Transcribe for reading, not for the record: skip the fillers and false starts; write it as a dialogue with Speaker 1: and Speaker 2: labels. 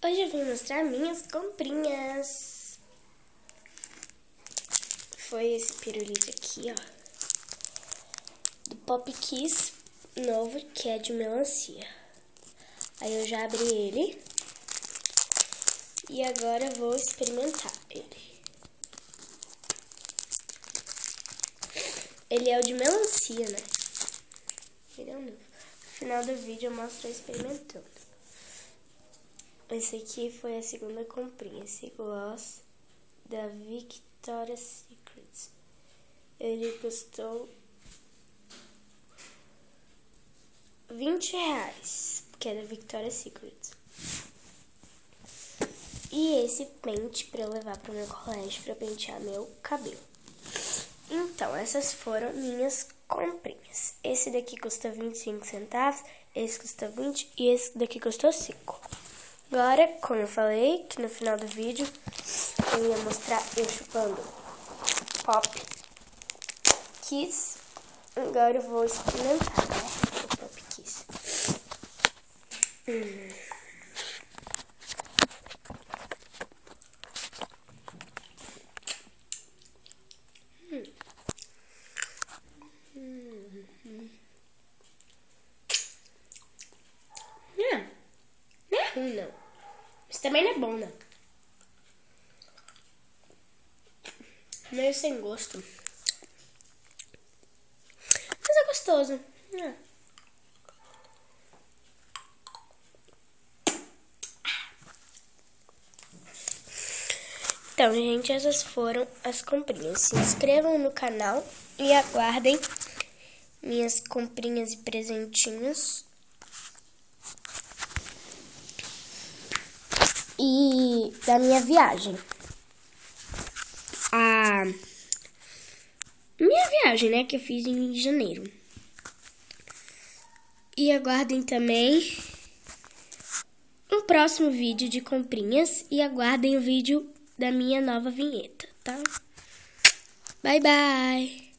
Speaker 1: Hoje eu vim mostrar minhas comprinhas. Foi esse pirulito aqui, ó. Do Pop Kiss novo, que é de melancia. Aí eu já abri ele. E agora eu vou experimentar ele. Ele é o de melancia, né? Ele é um novo. No final do vídeo eu mostro eu experimentando. Esse aqui foi a segunda comprinha. Esse gloss da Victoria's Secret. Ele custou R$20, que é da Victoria's Secret. E esse pente para eu levar para o meu colégio para pentear meu cabelo. Então, essas foram minhas comprinhas. Esse daqui custa 25 centavos, esse custa 20 e esse daqui custou 5. Agora, como eu falei, que no final do vídeo eu ia mostrar eu chupando Pop Kiss. Agora eu vou experimentar, né, o Pop Kiss. Não é ruim, não. Mas também não é bom, não. Meio sem gosto. Mas é gostoso. Então, gente, essas foram as comprinhas. Se inscrevam no canal e aguardem minhas comprinhas e presentinhos. E da minha viagem. A minha viagem, né, que eu fiz em janeiro. E aguardem também um próximo vídeo de comprinhas. E aguardem o vídeo da minha nova vinheta, tá? Bye, bye!